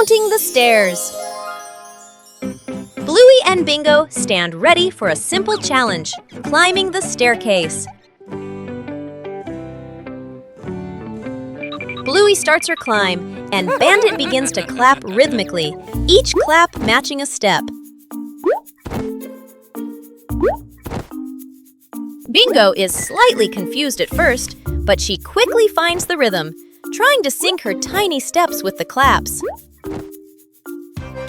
Mounting the stairs. Bluey and Bingo stand ready for a simple challenge, climbing the staircase. Bluey starts her climb, and Bandit begins to clap rhythmically, each clap matching a step. Bingo is slightly confused at first, but she quickly finds the rhythm, trying to sync her tiny steps with the claps.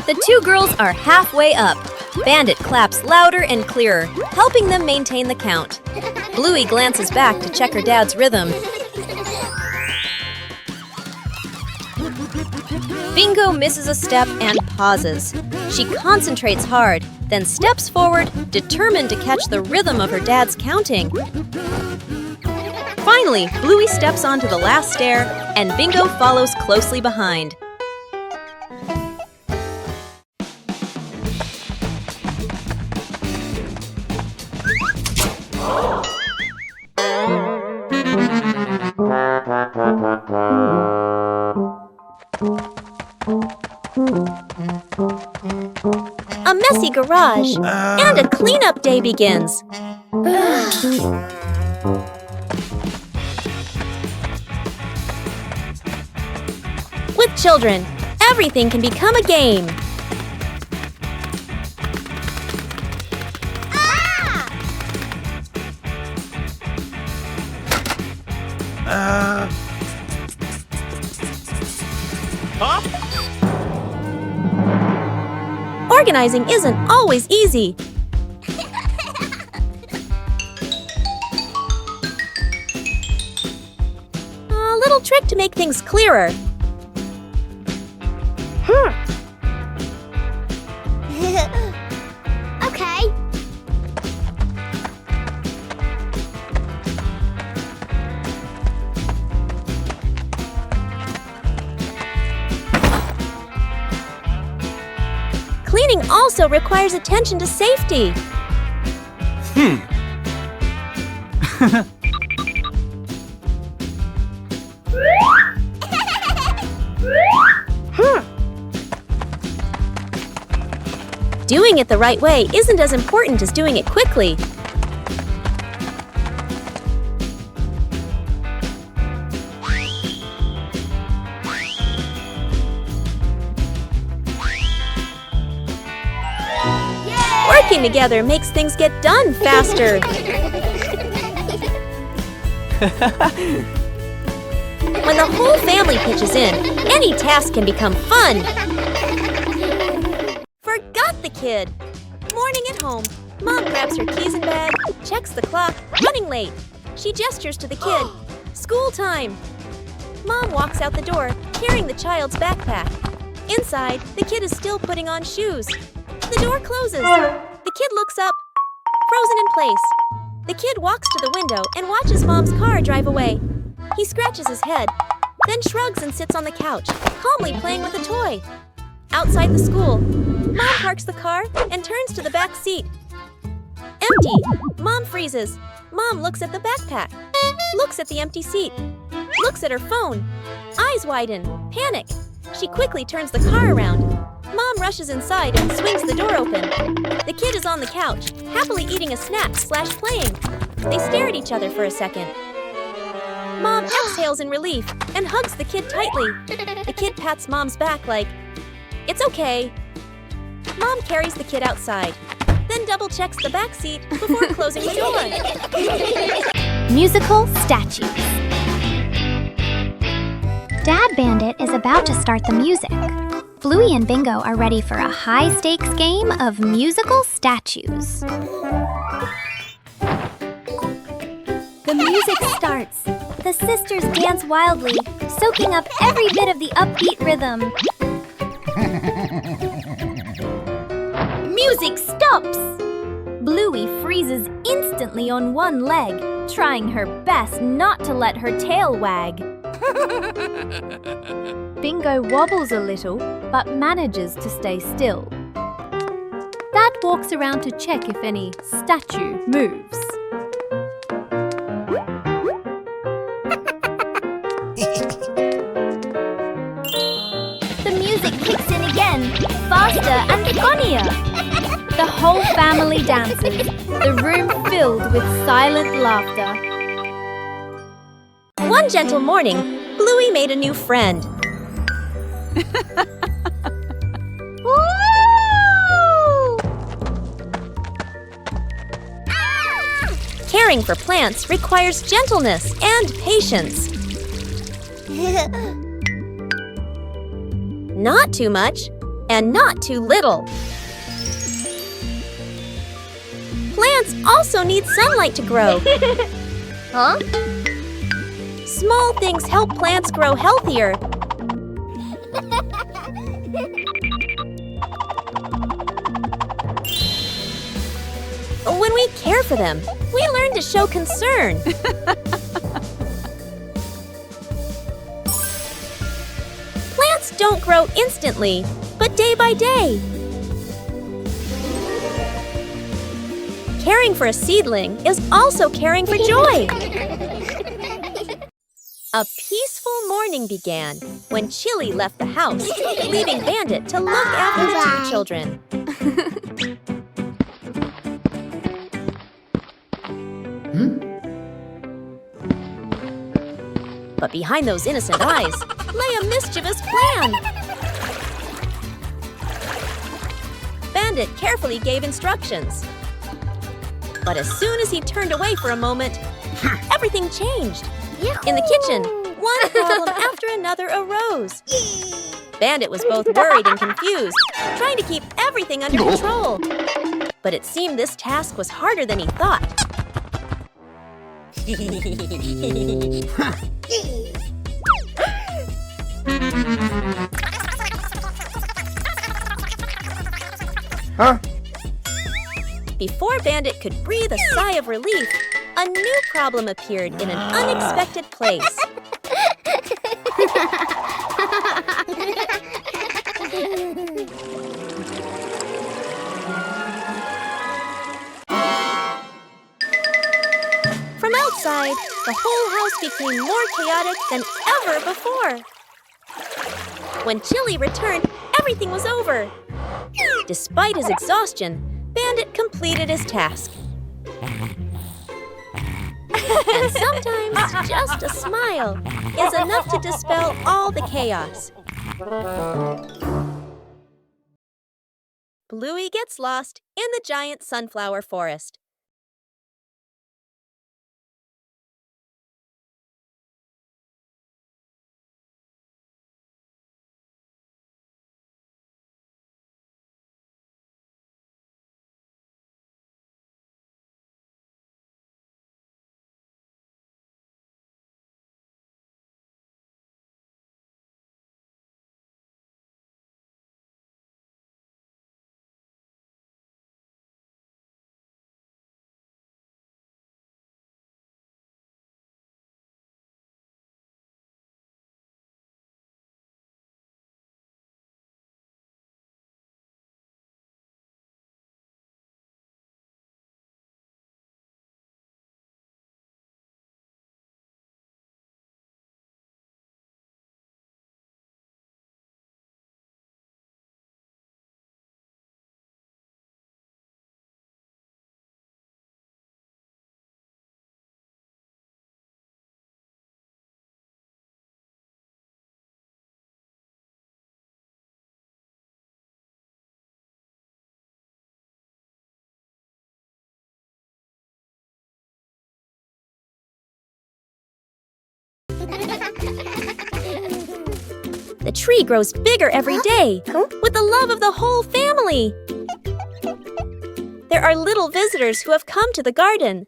The two girls are halfway up. Bandit claps louder and clearer, helping them maintain the count. Bluey glances back to check her dad's rhythm. Bingo misses a step and pauses. She concentrates hard, then steps forward, determined to catch the rhythm of her dad's counting. Finally, Bluey steps onto the last stair, and Bingo follows closely behind. A messy garage, and a cleanup day begins. With children, everything can become a game. Organizing isn't always easy. A little trick to make things clearer. Okay. Cleaning also requires attention to safety. Doing it the right way isn't as important as doing it quickly. Working together makes things get done faster. When the whole family pitches in, any task can become fun. Forgot the kid. Morning at home. Mom grabs her keys and bag, checks the clock, running late. She gestures to the kid. School time. Mom walks out the door, carrying the child's backpack. Inside, the kid is still putting on shoes. The door closes. The kid looks up, frozen in place. The kid walks to the window and watches Mom's car drive away. He scratches his head, then shrugs and sits on the couch, calmly playing with a toy. Outside the school, Mom parks the car and turns to the back seat. Empty. Mom freezes. Mom looks at the backpack, looks at the empty seat, looks at her phone. Eyes widen, panic. She quickly turns the car around. Mom rushes inside and swings the door open. The kid is on the couch, happily eating a snack/playing. They stare at each other for a second. Mom exhales in relief and hugs the kid tightly. The kid pats Mom's back like, "It's okay." Mom carries the kid outside, then double-checks the back seat before closing the door. Musical statues. Dad Bandit is about to start the music. Bluey and Bingo are ready for a high-stakes game of musical statues. The music starts. The sisters dance wildly, soaking up every bit of the upbeat rhythm. Music stops! Bluey freezes instantly on one leg, trying her best not to let her tail wag. Bingo wobbles a little, but manages to stay still. Dad walks around to check if any statue moves. The the music kicks in again, faster and funnier. The whole family dances, the room filled with silent laughter. One gentle morning, Bluey made a new friend. Caring for plants requires gentleness and patience. Not too much and not too little. Plants also need sunlight to grow. Huh? Small things help plants grow healthier. When we care for them, we learn to show concern. Plants don't grow instantly, but day by day. Caring for a seedling is also caring for joy. A peaceful morning began when Chili left the house, leaving Bandit to look after the two children. But behind those innocent eyes lay a mischievous plan. Bandit carefully gave instructions. But as soon as he turned away for a moment, everything changed. In the kitchen, one problem after another arose. Bandit was both worried and confused, trying to keep everything under control. But it seemed this task was harder than he thought. Huh? Before Bandit could breathe a sigh of relief, a new problem appeared in an unexpected place. From outside, the whole house became more chaotic than ever before. When Chili returned, everything was over. Despite his exhaustion, Bandit completed his task. And sometimes just a smile is enough to dispel all the chaos. Bluey gets lost in the giant sunflower forest. The tree grows bigger every day, with the love of the whole family. There are little visitors who have come to the garden.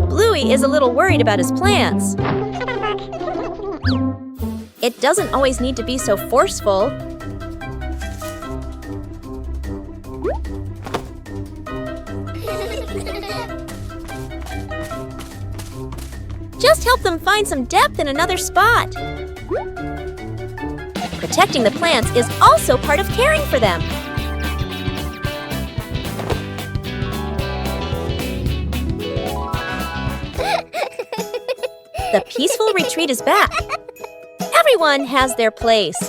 Bluey is a little worried about his plants. It doesn't always need to be so forceful. Just help them find some depth in another spot. Protecting the plants is also part of caring for them. The peaceful retreat is back. Everyone has their place.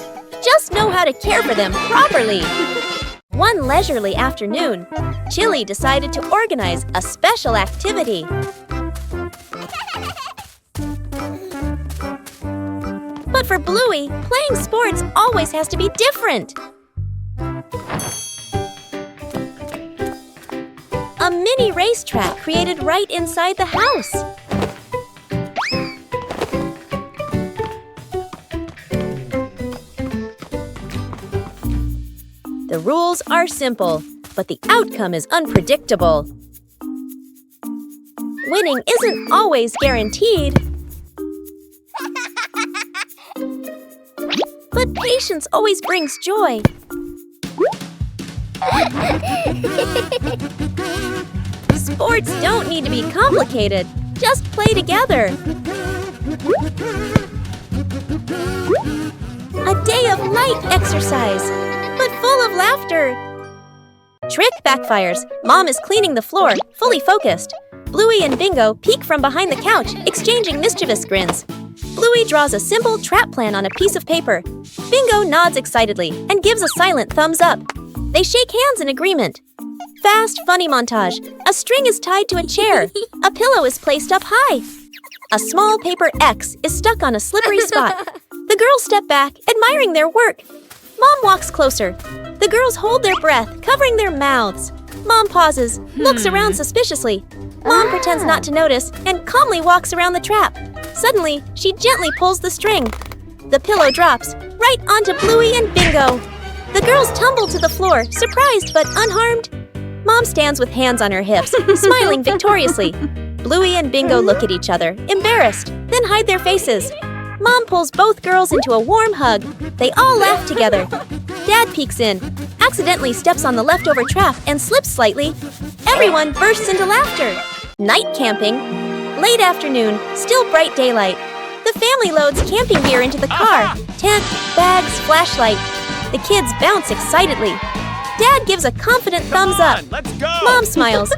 Just know how to care for them properly. One leisurely afternoon, Chili decided to organize a special activity. But for Bluey, playing sports always has to be different. A mini racetrack created right inside the house. The rules are simple, but the outcome is unpredictable. Winning isn't always guaranteed. But patience always brings joy. Sports don't need to be complicated. Just play together. A day of light exercise, but full of laughter. Trick backfires. Mom is cleaning the floor, fully focused. Bluey and Bingo peek from behind the couch, exchanging mischievous grins. Bluey draws a simple trap plan on a piece of paper. Bingo nods excitedly and gives a silent thumbs up. They shake hands in agreement. Fast, funny montage. A string is tied to a chair. A pillow is placed up high. A small paper X is stuck on a slippery spot. The girls step back, admiring their work. Mom walks closer. The girls hold their breath, covering their mouths. Mom pauses, looks around suspiciously. Mom pretends not to notice and calmly walks around the trap. Suddenly, she gently pulls the string. The pillow drops right onto Bluey and Bingo. The girls tumble to the floor, surprised but unharmed. Mom stands with hands on her hips, smiling victoriously. Bluey and Bingo look at each other, embarrassed, then hide their faces. Mom pulls both girls into a warm hug. They all laugh together. Dad peeks in, accidentally steps on the leftover trap and slips slightly. Everyone bursts into laughter. Night camping. Late afternoon, still bright daylight. The family loads camping gear into the car. Tent, bags, flashlight. The kids bounce excitedly. Dad gives a confident thumbs up. Let's go! Mom smiles.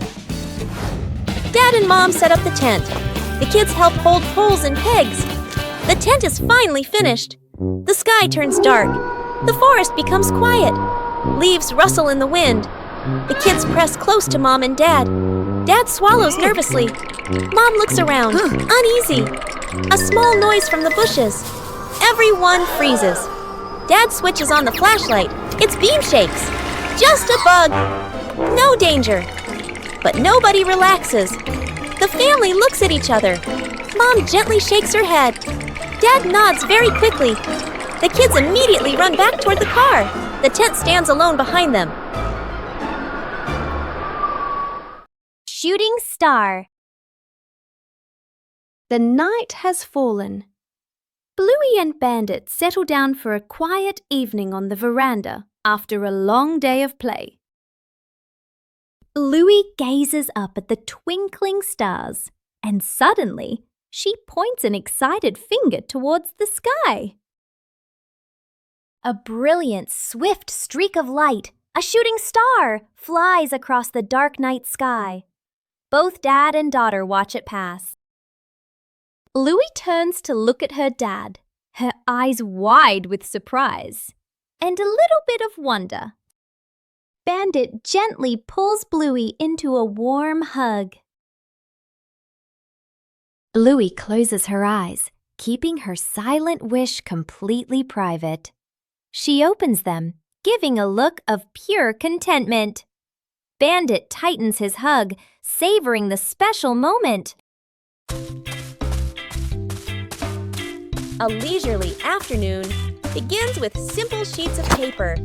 Dad and Mom set up the tent. The kids help hold poles and pegs. The tent is finally finished. The sky turns dark. The forest becomes quiet. Leaves rustle in the wind. The kids press close to Mom and Dad. Dad swallows nervously. Mom looks around, uneasy. A small noise from the bushes. Everyone freezes. Dad switches on the flashlight. Its beam shakes. Just a bug. No danger. But nobody relaxes. The family looks at each other. Mom gently shakes her head. Dad nods very quickly. The kids immediately run back toward the car. The tent stands alone behind them. Shooting star. The night has fallen. Bluey and Bandit settle down for a quiet evening on the veranda after a long day of play. Bluey gazes up at the twinkling stars, and suddenly she points an excited finger towards the sky. A brilliant, swift streak of light, a shooting star, flies across the dark night sky. Both dad and daughter watch it pass. Bluey turns to look at her dad, her eyes wide with surprise and a little bit of wonder. Bandit gently pulls Bluey into a warm hug. Bluey closes her eyes, keeping her silent wish completely private. She opens them, giving a look of pure contentment. Bandit tightens his hug, savoring the special moment. A leisurely afternoon begins with simple sheets of paper.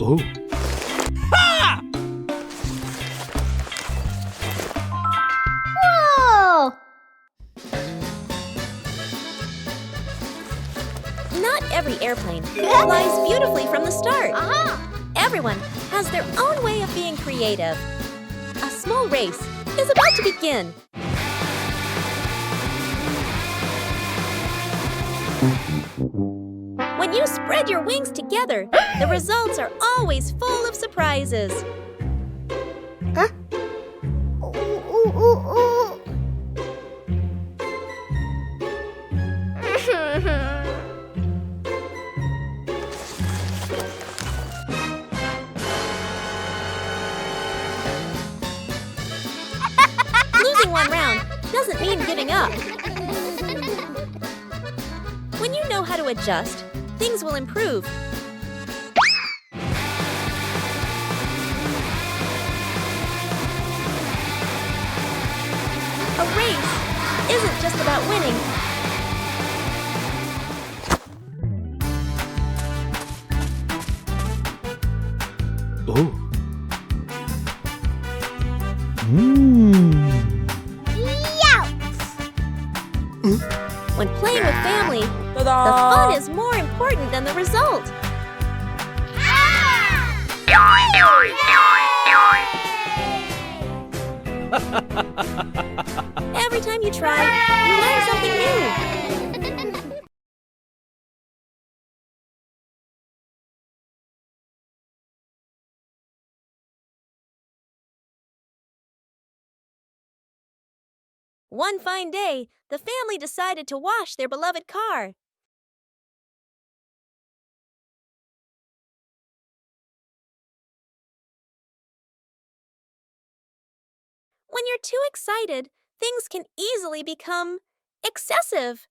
Oh. Ha! Whoa! Not every airplane flies beautifully from the start. Everyone has their own way of being creative. A small race is about to begin. When you spread your wings together, the results are always full of surprises. Huh? Losing one round doesn't mean giving up. When you know how to adjust, things will improve. A race isn't just about winning. Oh. When playing with family, the fun is more important than the result. Every time you try, you learn something new. One fine day, the family decided to wash their beloved car. When you're too excited, things can easily become excessive.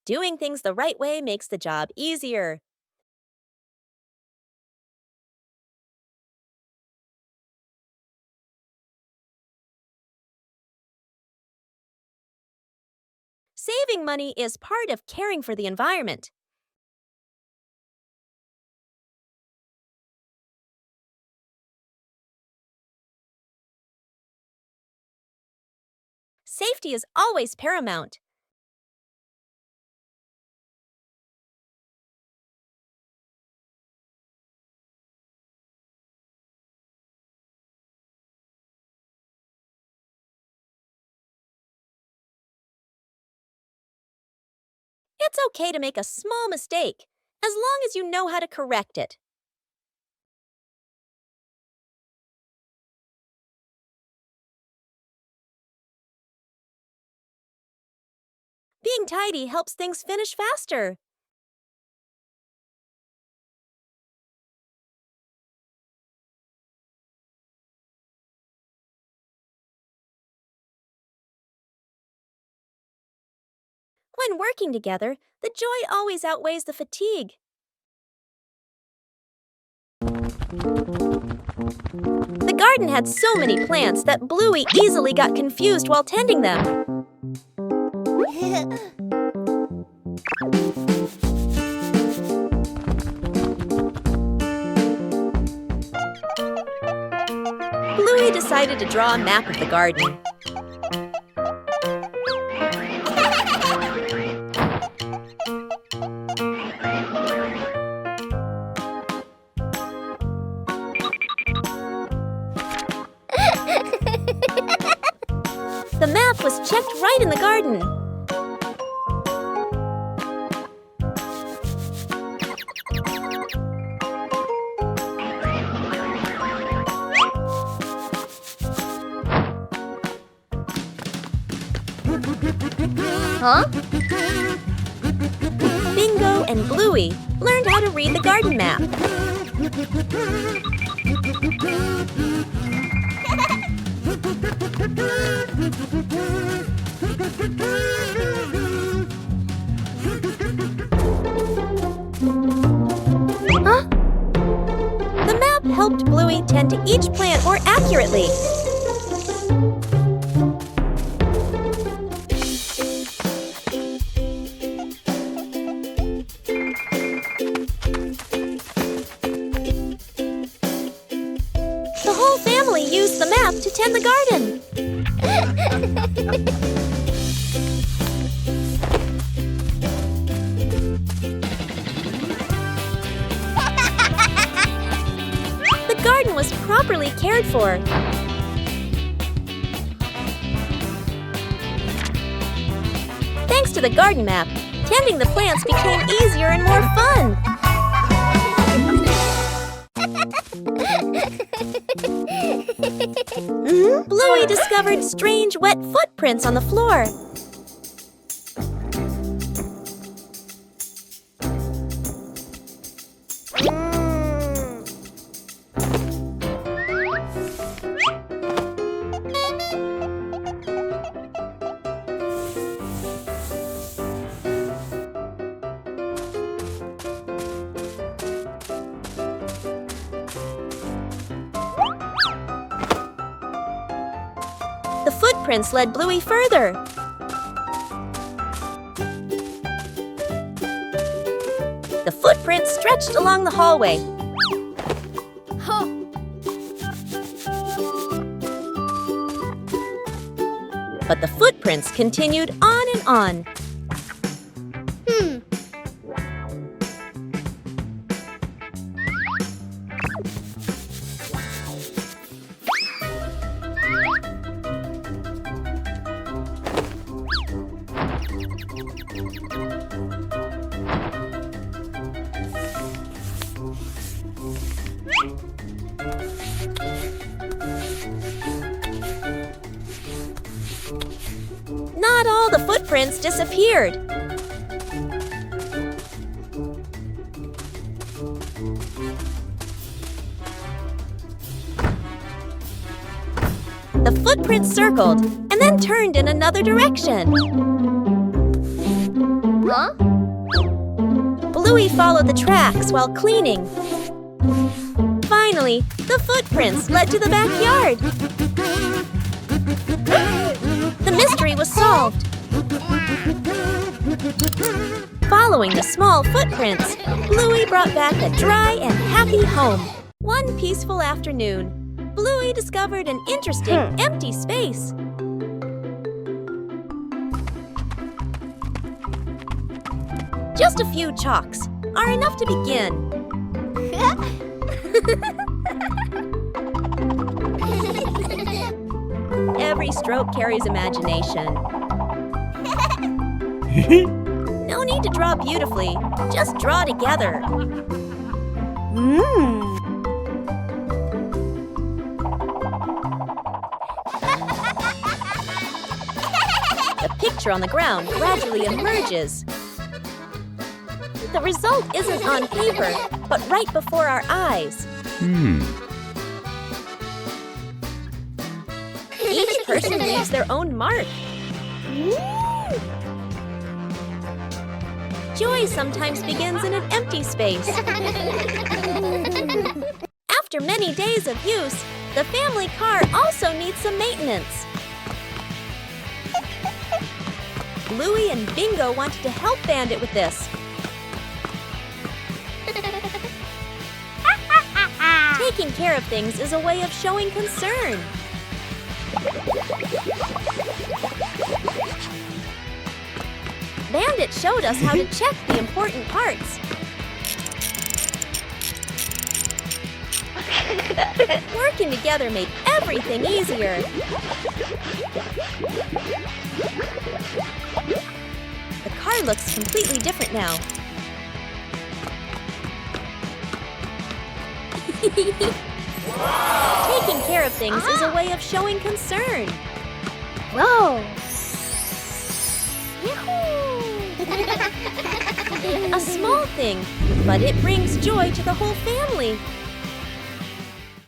Doing things the right way makes the job easier. Saving money is part of caring for the environment. Safety is always paramount. It's okay to make a small mistake, as long as you know how to correct it. Being tidy helps things finish faster. When working together, the joy always outweighs the fatigue. The garden had so many plants that Bluey easily got confused while tending them. Bluey decided to draw a map of the garden. The map was checked right in the garden. Huh? Bingo and Bluey learned how to read the garden map. Huh? The map helped Bluey tend to each plant more accurately. The whole family used the map to tend the garden. The garden was properly cared for. Thanks to the garden map, tending the plants became easier and more fun. Bluey discovered strange wet footprints on the floor. The footprints led Bluey further. The footprints stretched along the hallway. But the footprints continued on and on. Not all the footprints disappeared. The footprints circled and then turned in another direction. Huh? Bluey followed the tracks while cleaning. Finally, the footprints led to the backyard. The mystery was solved. Following the small footprints, Bluey brought back a dry and happy home. One peaceful afternoon, Bluey discovered an interesting empty space. Just a few chalks are enough to begin. Every stroke carries imagination. No need to draw beautifully, just draw together. The picture on the ground gradually emerges. The result isn't on paper, but right before our eyes. Each person leaves their own mark. Joy sometimes begins in an empty space. After many days of use, the family car also needs some maintenance. Bluey and Bingo wanted to help Bandit with this. Taking care of things is a way of showing concern. Bandit showed us how to check the important parts. Working together made everything easier. The car looks completely different now. Taking care of things is a way of showing concern. Whoa! A small thing, but it brings joy to the whole family.